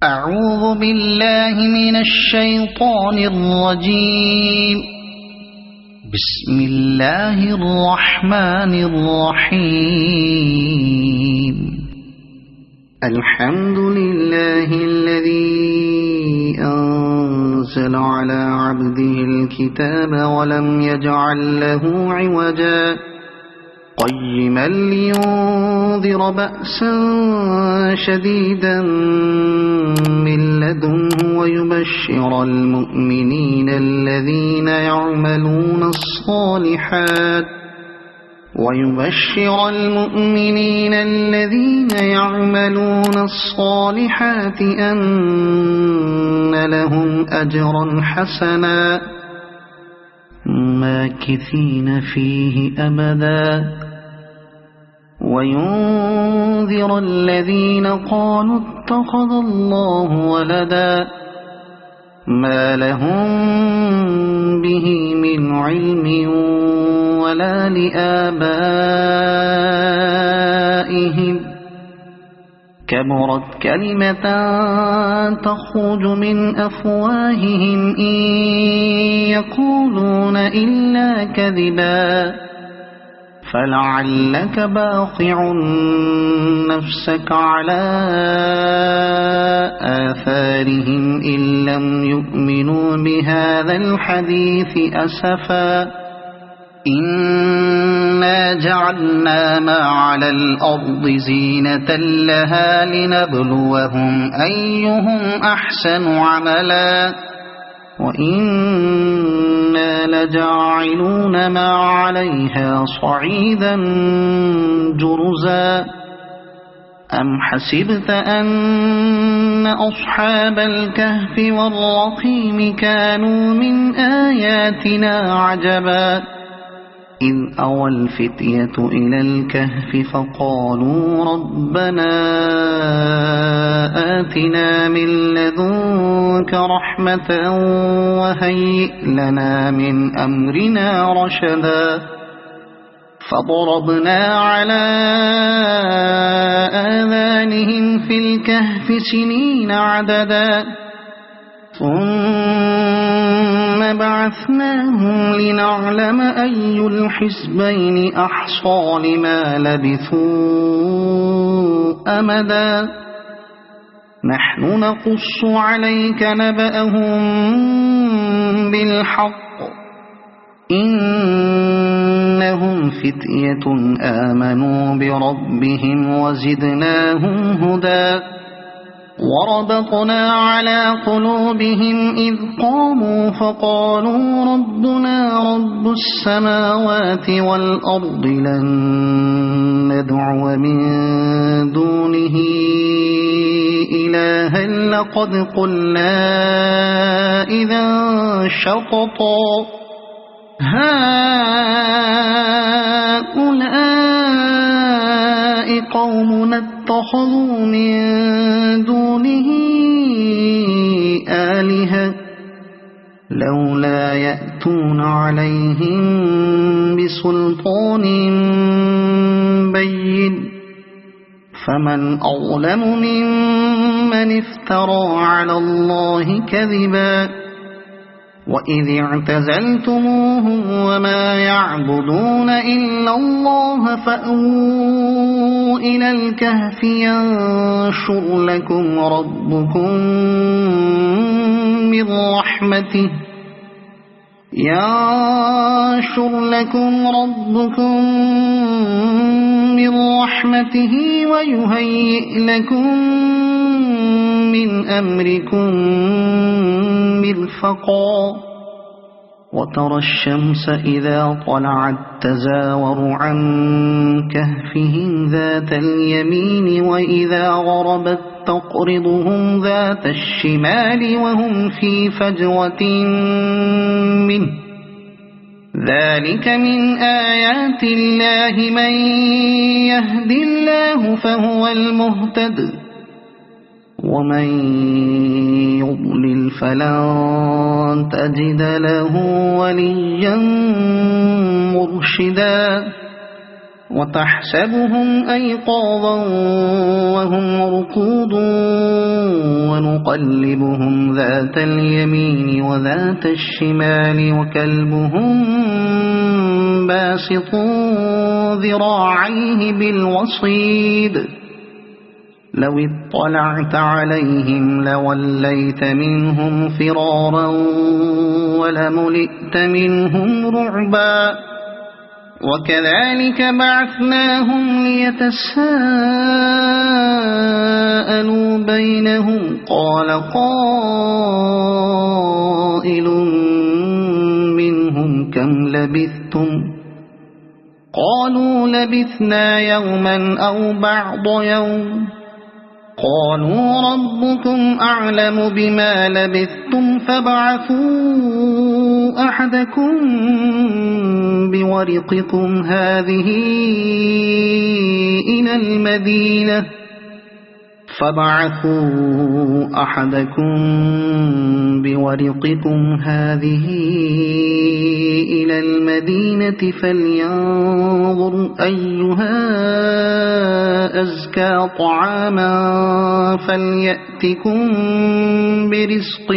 أعوذ بالله من الشيطان الرجيم. بسم الله الرحمن الرحيم. الحمد لله الذي أنزل على عبده الكتاب ولم يجعل له عوجا قيما لينذر بأسا شديدا من لدنه ويبشر المؤمنين الذين يعملون الصالحات أن لهم أجرا حسنا ماكثين فيه أبدا وينذر الذين قالوا اتخذ الله ولدا ما لهم به من علم ولا لآبائهم كبرت كلمة تخرج من أفواههم إن يقولون إلا كذبا فلعلك باخع نفسك على آثارهم إن لم يؤمنوا بهذا الحديث أسفا إنا جعلنا ما على الأرض زينة لها لنبلوهم أيهم أحسن عملا وإنا لجاعلون ما عليها صعيدا جرزا أم حسبت أن أصحاب الكهف والرقيم كانوا من آياتنا عجبا إذ أوى الفتية إلى الكهف فقالوا ربنا آتنا من لدنك رحمة وهيئ لنا من أمرنا رشدا فضربنا على آذانهم في الكهف سنين عددا ثم بعثناهم لنعلم أي الحزبين أحصى لما لبثوا أمدا نحن نقص عليك نبأهم بالحق إنهم فتية آمنوا بربهم وزدناهم هدى وربطنا على قلوبهم إذ قاموا فقالوا ربنا رب السماوات والأرض لن ندعو من دونه إلها لقد قلنا إذا شططا هؤلاء قومنا اتخذوا من دونه آلهة لولا يأتون عليهم بسلطان بين فمن أظلم ممن افترى على الله كذبا وإذ اعتزلتموهم وما يعبدون إلا الله فأووا إلى الكهف ينشر لكم ربكم من رحمته ويهيئ لكم من أمركم مرفقا وترى الشمس إذا طلعت تزاور عن كهفهم ذات اليمين وإذا غربت تقرضهم ذات الشمال وهم في فجوة منه ذلك من آيات الله من يهد الله فهو المهتد ومن يضلل فلن تجد له وليا مرشدا وتحسبهم أيقاظا وهم رقود ونقلبهم ذات اليمين وذات الشمال وكلبهم باسط ذراعيه بالوصيد لو اطلعت عليهم لوليت منهم فرارا ولملئت منهم رعبا وكذلك بعثناهم ليتساءلوا بينهم قال قائل منهم كم لبثتم قالوا لبثنا يوما أو بعض يوم قالوا ربكم أعلم بما لبثتم فابعثوا أحدكم بورقكم هذه إلى المدينة فلينظر أيها أزكى طعاما فليأتكم برزق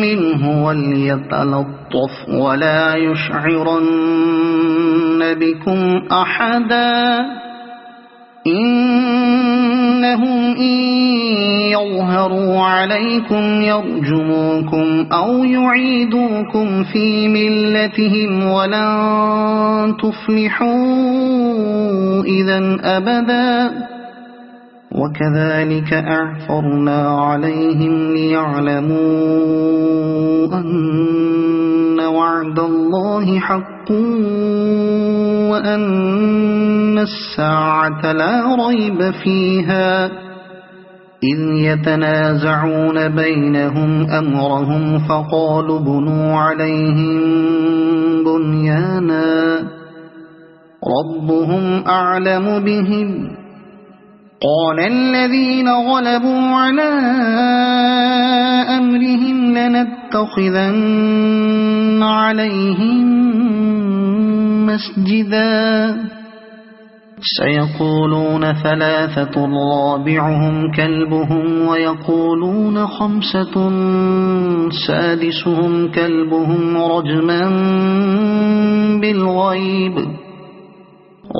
منه وليتلطف ولا يشعرن بكم أحدا إنهم إن يظهروا عليكم يرجموكم أو يعيدوكم في ملتهم ولن تفلحوا إذا أبدا وكذلك أعثرنا عليهم ليعلموا أن وعد الله حق وأن الساعة لا ريب فيها إذ يتنازعون بينهم أمرهم فقالوا بنوا عليهم بنيانا ربهم أعلم بهم قال الذين غلبوا على أمرهم لنتخذن عليهم مسجدا سيقولون 3 رابعهم كلبهم ويقولون 5 سادسهم كلبهم رجما بالغيب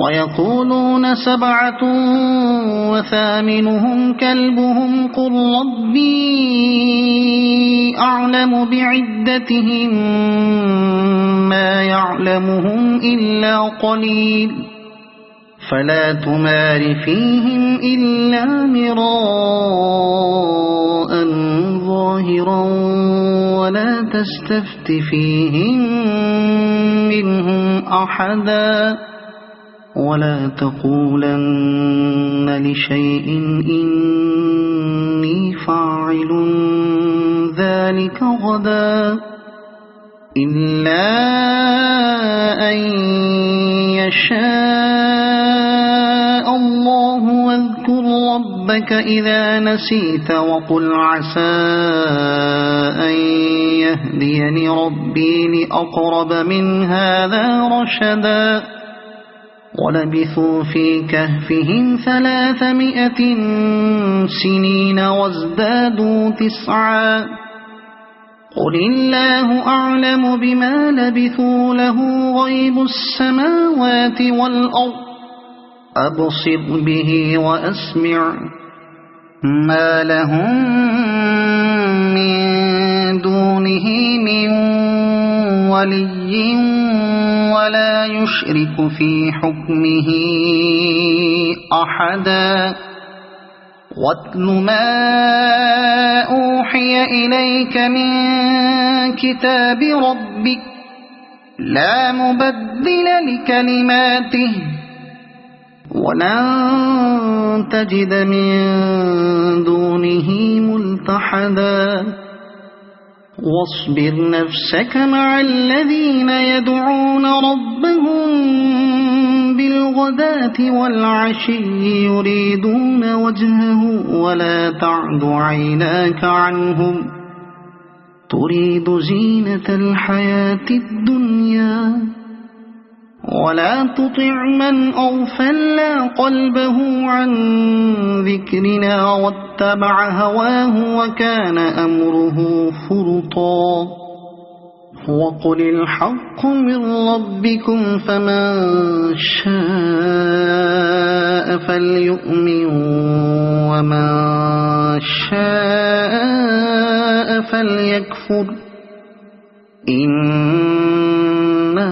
ويقولون 7 وثامنهم كلبهم قل ربي أعلم بعدتهم ما يعلمهم إلا قليل فلا تمار فيهم إلا مراء ظاهرا ولا تستفت فيهم منهم أحدا ولا تقولن لشيء إني فاعل ذلك غدا إلا أن يشاء الله واذكر ربك إذا نسيت وقل عسى أن يهديني ربي لأقرب من هذا رشدا ولبثوا في كهفهم 300 سنين وازدادوا 9 قل الله أعلم بما لبثوا له غيب السماوات والأرض أبصر به وأسمع ما لهم من دونه من ولي ولا يشرك في حكمه أحدا واتل ما أوحي إليك من كتاب ربك لا مبدل لكلماته ولن تجد من دونه ملتحدا واصبر نفسك مع الذين يدعون ربهم بالغداة والعشي يريدون وجهه ولا تعد عيناك عنهم تريد زينة الحياة الدنيا ولا تطع من أغفلنا قلبه عن ذكرنا واتبع هواه وكان أمره فرطا وقل الحق من ربكم فمن شاء فليؤمن ومن شاء فليكفر إنا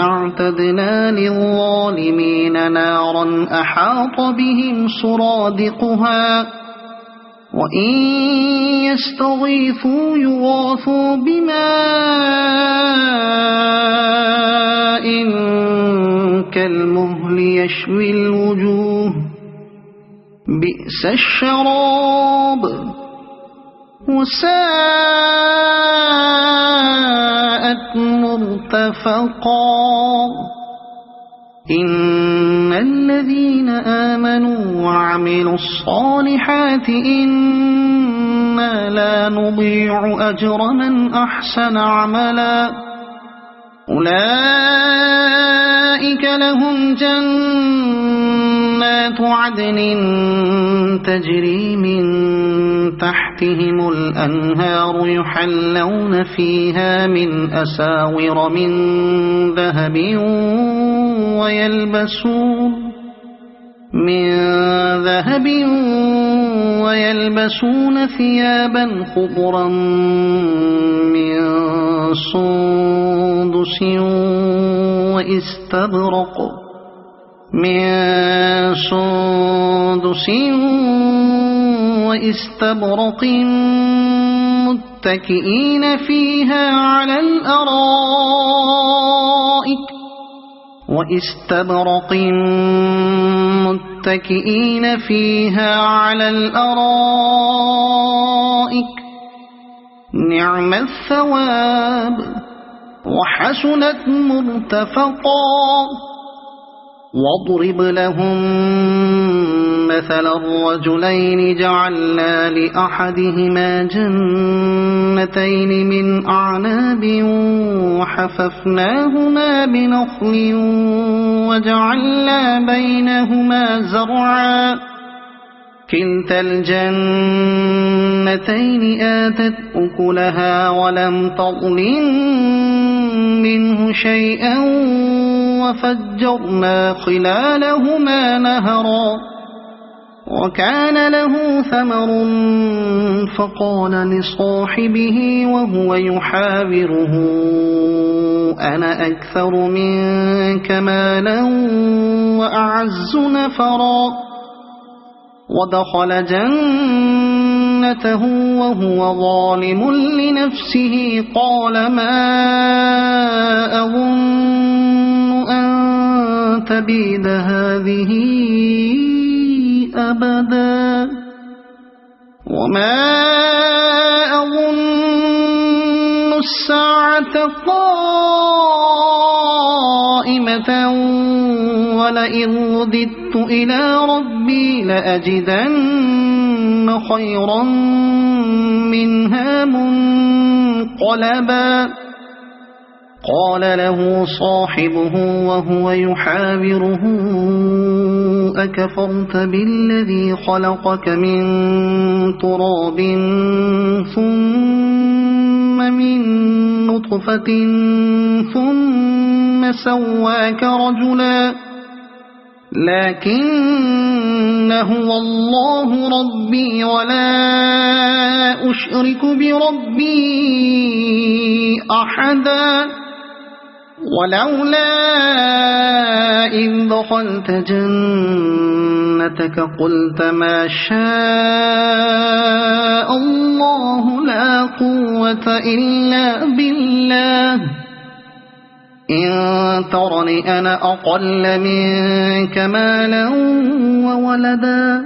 أعتدنا للظالمين نارا أحاط بهم سرادقها وإن يستغيثوا يغاثوا بماء كالمهل يشوي الوجوه بئس الشراب وساءت مرتفقا إن الذين آمنوا وعملوا الصالحات إنا لا نضيع أجر من أحسن عملا أولئك لهم جنات عدن تجري من تحتهم الأنهار يحلون فيها من أساور من ذهب ويلبسون ثيابا خضرا من سندس واستبرق متكئين فيها على الأرائك نعم الثواب وحسنت مرتفقا واضرب لهم مثل الرجلين جعلنا لأحدهما جنتين من أعناب وحففناهما بنخل وجعلنا بينهما زرعا كلتا الجنتين آتت أكلها ولم تظلم منه شيئا وفجرنا خلالهما نهرا وكان له ثمر فقال لصاحبه وهو يحاوره أنا أكثر منك مالا وأعز نفرا ودخل جنته وهو ظالم لنفسه قال ما أظن أن تبيد هذه أبدا وما أظن الساعة قائمة ولئن رددت إلى ربي لأجدن خيرا منها منقلبا قال له صاحبه وهو يحاوره أكفرت بالذي خلقك من تراب ثم من نطفة ثم سواك رجلا لكن هو الله ربي ولا أشرك بربي أحدا ولولا إذ دخلت جنتك قلت ما شاء الله لا قوة إلا بالله إن ترني أنا أقل منك مالا وولدا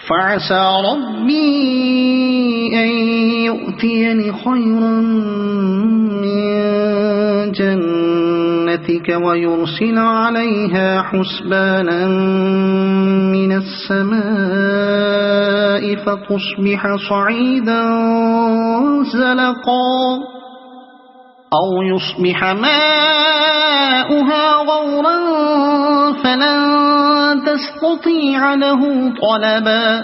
فعسى ربي أن يؤتيني خيرا من جنتك ويرسل عليها حسبانا من السماء فتصبح صعيدا زلقا أو يصبح ماؤها غورا فلن تستطيع له طلبا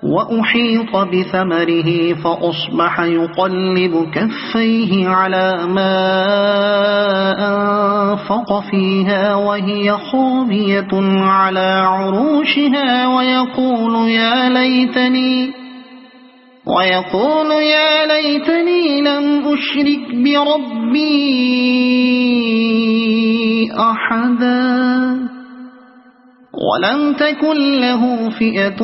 وأحيط بثمره فأصبح يقلب كفيه على ما أنفق فيها وهي خاوية على عروشها ويقول يا ليتني لم أشرك بربي أحدا ولم تكن له فئة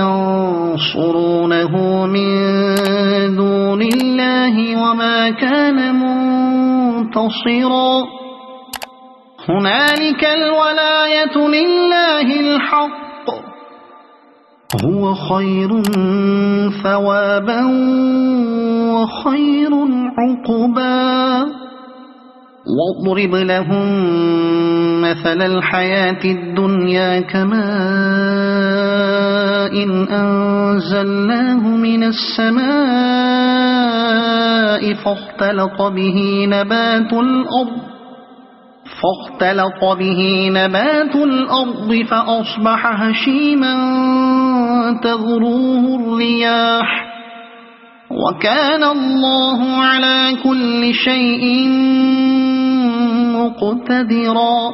ينصرونه من دون الله وما كان منتصرا هنالك الولاية لله الحق هو خير ثوابا وخير عقبا واضرب لهم مثل الحياة الدنيا كماء إن أنزلناه من السماء فاختلط به نبات الأرض فأصبح هشيما تذروه الرياح وكان الله على كل شيء مقتدرا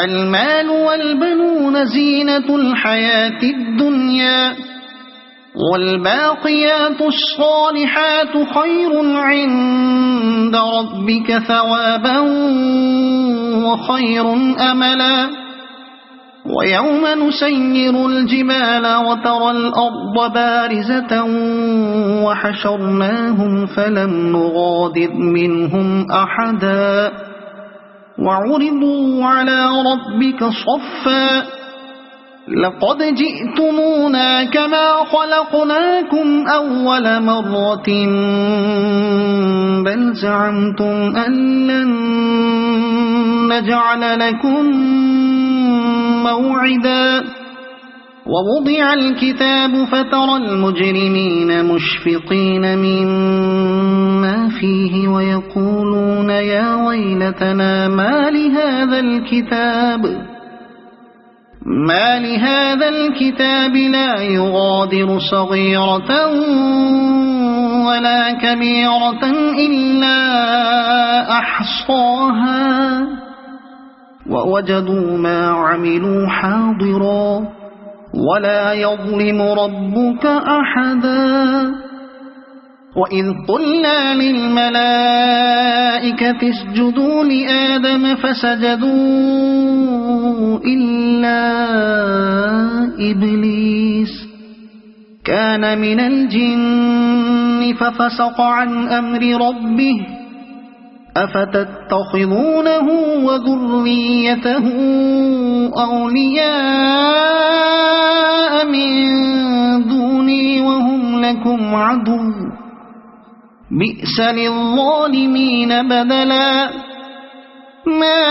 المال والبنون زينة الحياة الدنيا والباقيات الصالحات خير عند ربك ثوابا وخير أملا ويوم نسير الجبال وترى الأرض بارزة وحشرناهم فلم نغادر منهم أحدا وعرضوا على ربك صفا لقد جئتمونا كما خلقناكم أول مرة بل زعمتم أن لن نجعل لكم موعدا ووضع الكتاب فترى المجرمين مشفقين مما فيه ويقولون يا ويلتنا ما لهذا الكتاب لا يغادر صغيرة ولا كبيرة إلا أحصاها ووجدوا ما عملوا حاضرا ولا يظلم ربك أحدا وإذ قلنا للملائكة اسجدوا لآدم فسجدوا إلا إبليس كان من الجن ففسق عن أمر ربه أفتتخذونه وذريته أولياء من دوني وهم لكم عدو بئس للظالمين بدلا ما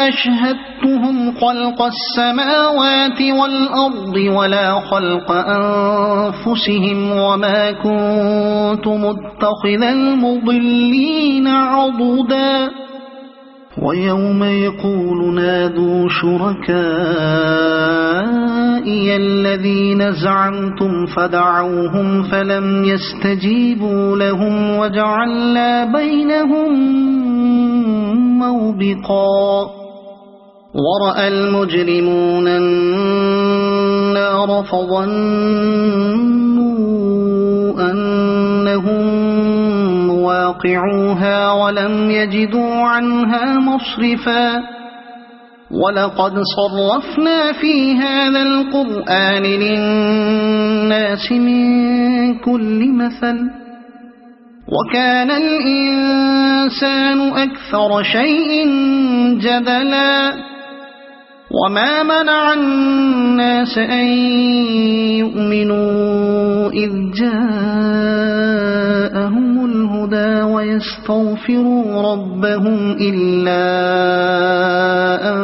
أشهدتهم خلق السماوات والأرض ولا خلق أنفسهم وما كنت متخذ المضلين عضدا ويوم يقول نادوا شركائي الذين زعمتم فدعوهم فلم يستجيبوا لهم وجعلنا بينهم موبقا ورأى المجرمون النار فظنوا أنهم واقعوها ولم يجدوا عنها مصرفا ولقد صرفنا في هذا القرآن للناس من كل مثل وكان الإنسان أكثر شيء جدلا وما منع الناس أن يؤمنوا إذ جاءهم الهدى ويستغفروا ربهم إلا أن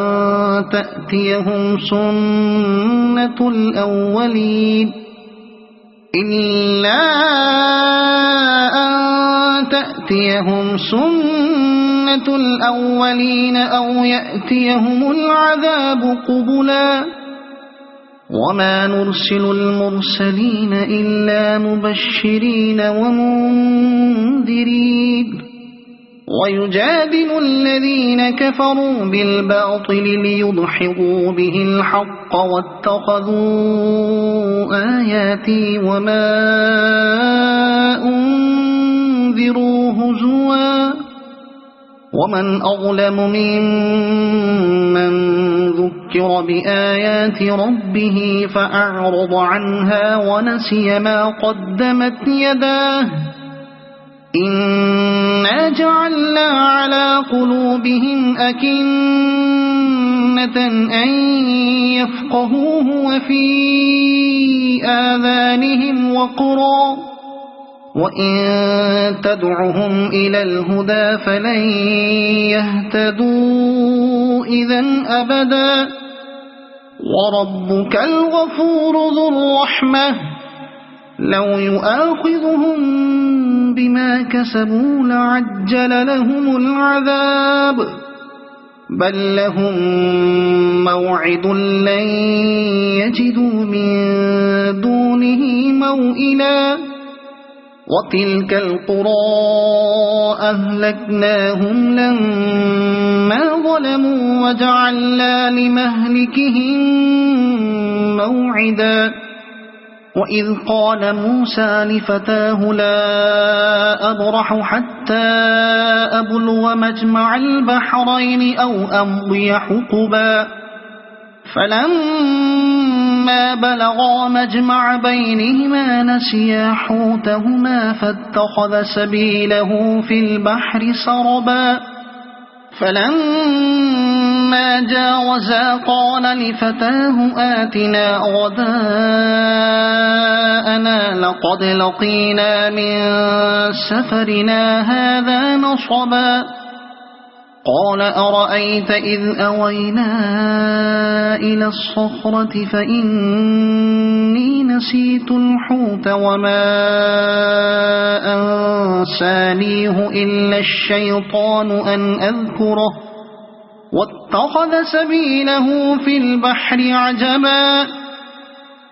تأتيهم سنة الأولين إلا أن تأتيهم سنة الأولين أو يأتيهم العذاب قبلا وما نرسل المرسلين إلا مبشرين ومنذرين ويجادل الذين كفروا بالباطل ليدحضوا به الحق واتخذوا آياتي وما أنذروا هزوا ومن أظلم ممن ذكر بآيات ربه فأعرض عنها ونسي ما قدمت يداه إنا جعلنا على قلوبهم أكنة أن يفقهوه وفي آذانهم وقرا وإن تدعهم إلى الهدى فلن يهتدوا إذن أبدا وربك الغفور ذو الرحمة لو يؤاخذهم بما كسبوا لعجل لهم العذاب بل لهم موعد لن يجدوا من دونه موئلا وتلك القرى أهلكناهم لما ظلموا وجعلنا لمهلكهم موعدا وإذ قال موسى لفتاه لا أبرح حتى أبلغ مجمع البحرين أو أمضي حقبا فلما بلغا مجمع بينهما نسيا حوتهما فاتخذ سبيله في البحر سربا فلما جاوزا قال لفتاه آتنا غداءنا لقد لقينا من سفرنا هذا نصبا قال أرأيت إذ أوينا إلى الصخرة فإني نسيت الحوت وما أنسانيه إلا الشيطان أن أذكره واتخذ سبيله في البحر عجبا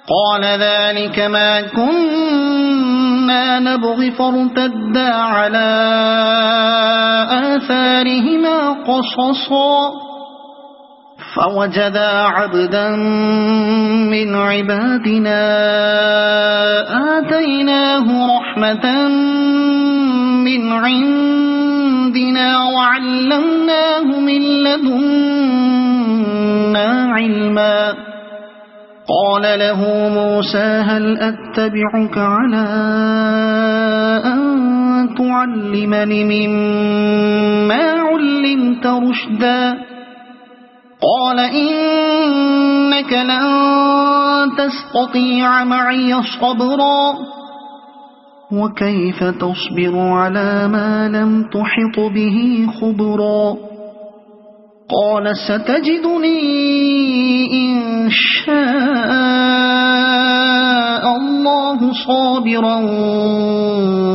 قال ذلك ما كنا نبغي فارتدا على آثارهما قصصا فوجدا عبدا من عبادنا آتيناه رحمة من عندنا وعلمناه من لدنا علما قال له موسى هل أتبعك على أن تعلمني مما علمت رشدا قال إنك لن تستطيع معي صبرا وكيف تصبر على ما لم تحط به خبرا قال ستجدني إن شاء الله صابرا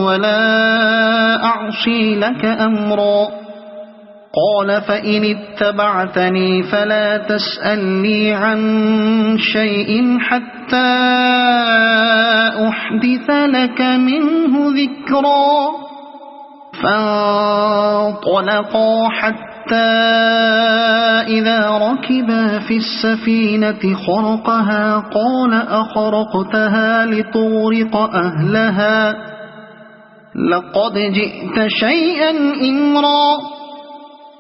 ولا أعصي لك أمرا قال فإن اتبعتني فلا تسألني عن شيء حتى أحدث لك منه ذكرا فانطلقا حتى إذا ركبا في السفينة خرقها قال أخرقتها لتغرق أهلها لقد جئت شيئا إمرا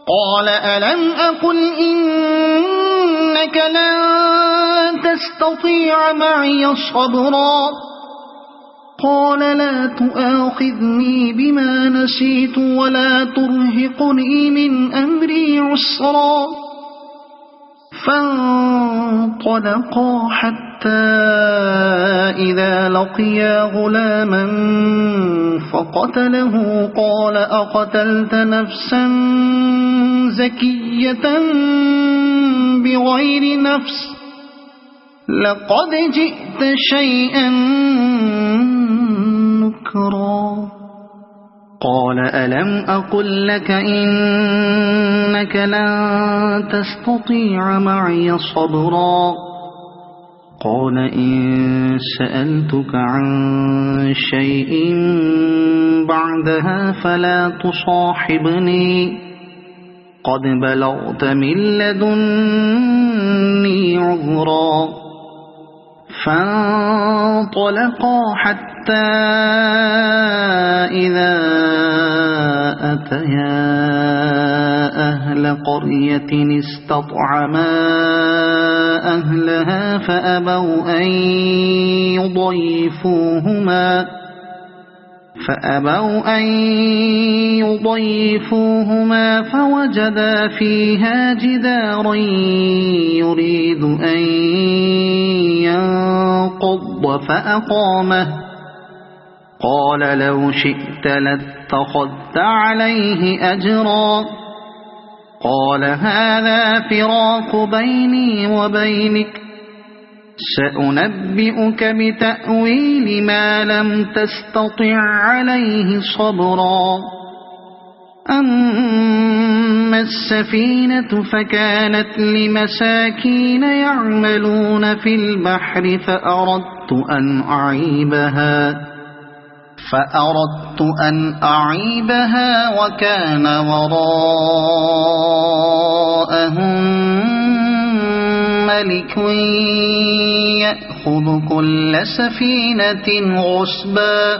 قال ألم أقل إنك لن تستطيع معي صبرا قال لا تؤاخذني بما نسيت ولا ترهقني من أمري عسرا فانطلقا حتى إذا لقيا غلاما فقتله قال أقتلت نفسا زكية بغير نفس لقد جئت شيئا نكرا قال ألم أقل لك إنك لن تستطيع معي صبرا قال إن سألتك عن شيء بعدها فلا تصاحبني قد بلغت من لدني عذرا فانطلقا حتى إذا أتيا أهل قرية استطعما أهلها فأبوا أن يضيفوهما فوجدا فيها جدارا يريد أن ينقض فأقامه قال لو شئت لاتخذت عليه أجرا قال هذا فراق بيني وبينك سأنبئك بتأويل ما لم تستطع عليه صبرا أما السفينة فكانت لمساكين يعملون في البحر فأردت أن أعيبها وكان وراءهم ملك يأخذ كل سفينة غصبا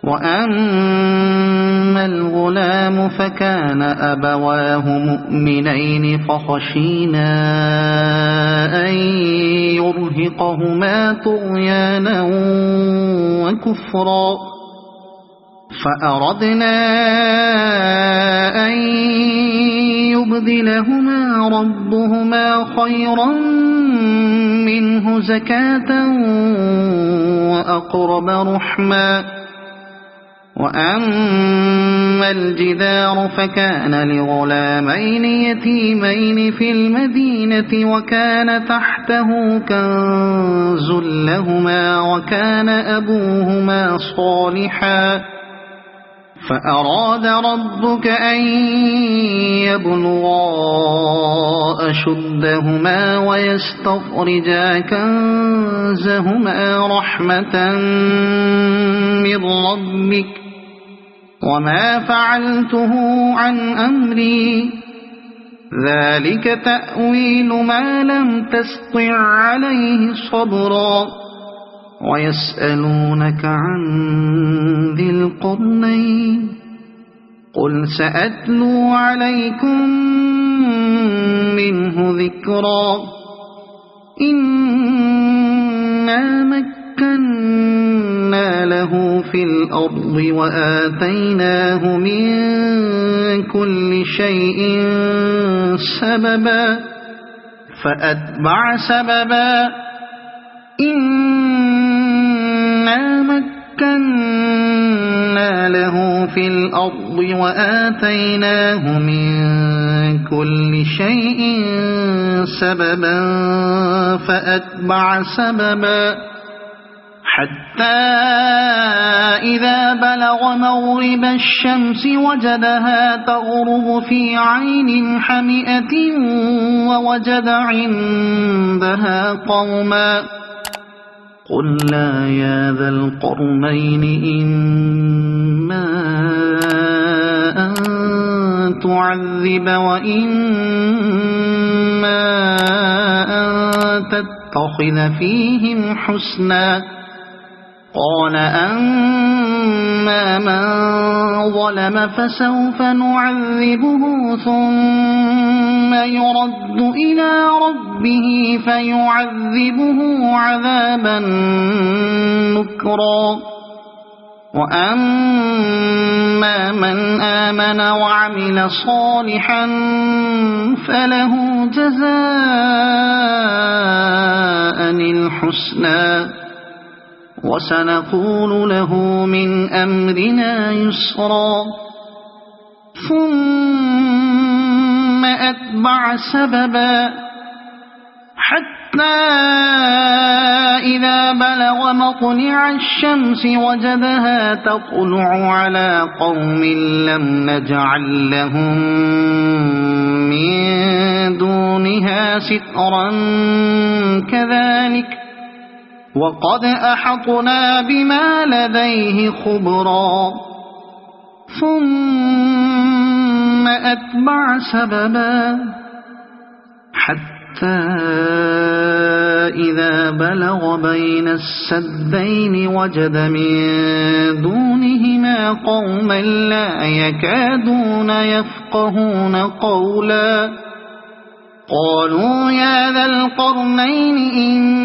وأما الغلام فكان أبواه مؤمنين فخشينا أن يرهقهما طغيانا وكفرا فأردنا أن يبدلهما ربهما خيرا منه زكاة وأقرب رحما وأما الجدار فكان لغلامين يتيمين في المدينة وكان تحته كنز لهما وكان أبوهما صالحا فأراد ربك أن يبلغا أشدهما ويستخرجا كنزهما رحمة من ربك وما فعلته عن أمري ذلك تأويل ما لم تستطع عليه صبرا ويسألونك عن ذي القرنين قل سأتلو عليكم منه ذكرا إنا مكنا له في الأرض وآتيناه من كل شيء سببا فأتبع سببا إنا مكنا له في الأرض وآتيناه من كل شيء سببا فأتبع سببا حتى إذا بلغ مغرب الشمس وجدها تغرب في عين حمئة ووجد عندها قوما قلنا يا ذا القرنين إما أن تعذب وإما أن تتخذ فيهم حسنا قال أما من ظلم فسوف نعذبه ثم يرد إلى ربه فيعذبه عذابا نكرا وأما من آمن وعمل صالحا فله جزاء الحسنى وسنقول له من أمرنا يسرا ثم أتبع سببا حتى إذا بلغ مطلع الشمس وجدها تطلع على قوم لم نجعل لهم من دونها سترا كذلك وقد أحطنا بما لديه خبرا ثم أتبع سببا حتى إذا بلغ بين السدين وجد من دونهما قوما لا يكادون يفقهون قولا قالوا يا ذا القرنين إن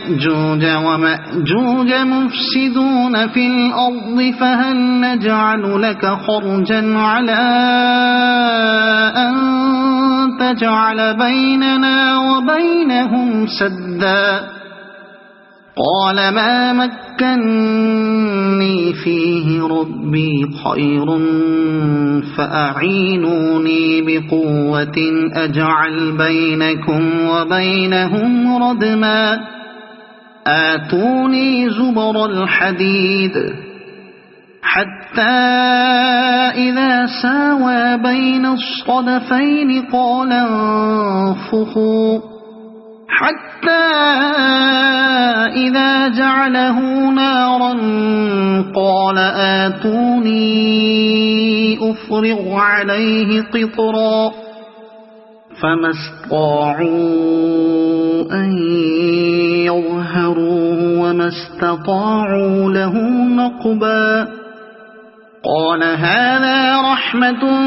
يأجوج ومأجوج مفسدون في الأرض فهل نجعل لك خرجا على أن تجعل بيننا وبينهم سدا قال ما مكني فيه ربي خير فأعينوني بقوة أجعل بينكم وبينهم ردما آتوني زبر الحديد حتى إذا ساوى بين الصدفين قال انفخوا حتى إذا جعله نارا قال آتوني أفرغ عليه قطرا فما استطاعوا أن يظهروه وما استطاعوا له نقبا قال هذا رحمة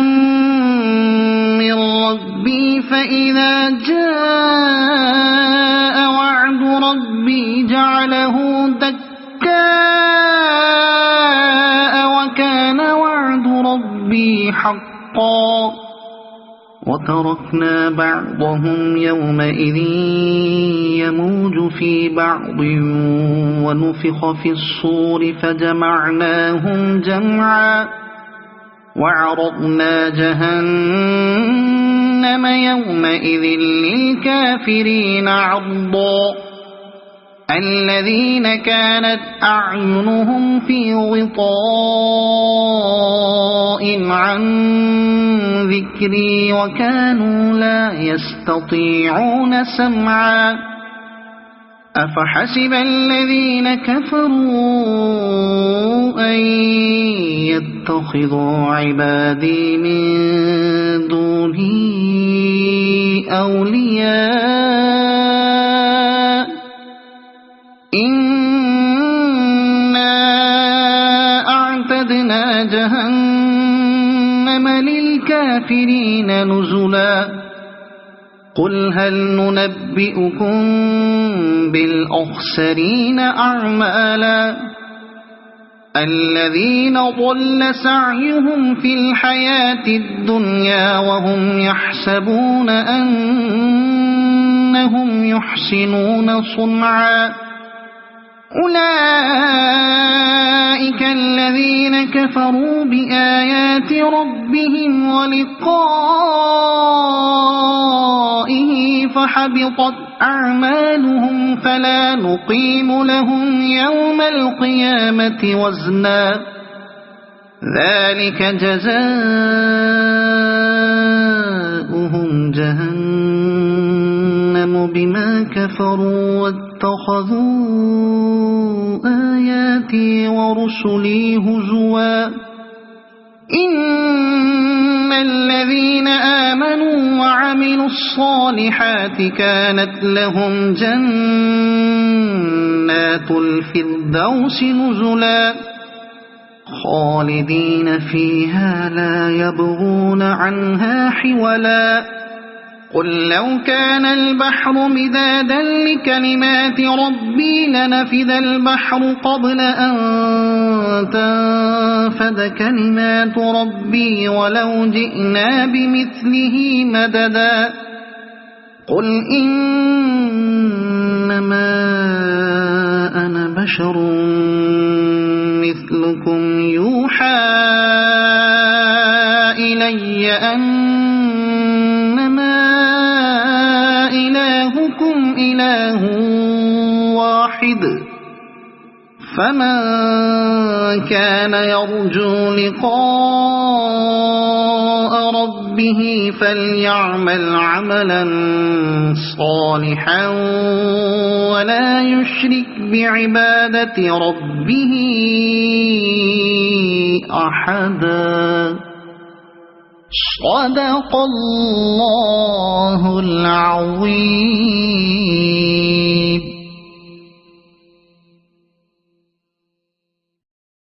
من ربي فإذا جاء وعد ربي جعله دكاء وكان وعد ربي حقا وتركنا بعضهم يومئذ يموج في بعض ونفخ في الصور فجمعناهم جمعا وعرضنا جهنم يومئذ للكافرين عرضا الذين كانت أعينهم في غطاء عن ذكري وكانوا لا يستطيعون سمعا أفحسب الذين كفروا أن يتخذوا عبادي من دوني أولياء إنا أعتدنا جهنم للكافرين نزلا قل هل ننبئكم بالأخسرين أعمالا الذين ضل سعيهم في الحياة الدنيا وهم يحسبون أنهم يحسنون صنعا أولئك الذين كفروا بآيات ربهم ولقائه فحبطت أعمالهم فلا نقيم لهم يوم القيامة وزنا ذلك جزاؤهم جهنم بما كفروا واتخذوا آياتي ورسلي هزوا إن الذين آمنوا وعملوا الصالحات كانت لهم جنات الفردوس نزلا خالدين فيها لا يبغون عنها حولا قل لو كان البحر مدادا لكلمات ربي لنفد البحر قبل أن تنفد كلمات ربي ولو جئنا بمثله مددا قل إنما أنا بشر مثلكم يوحى إلي أنما إلهكم إله واحد فمن كان يرجو لقاء ربه فليعمل عملا صالحا ولا يشرك بعبادة ربه أحدا. صدق الله العظيم.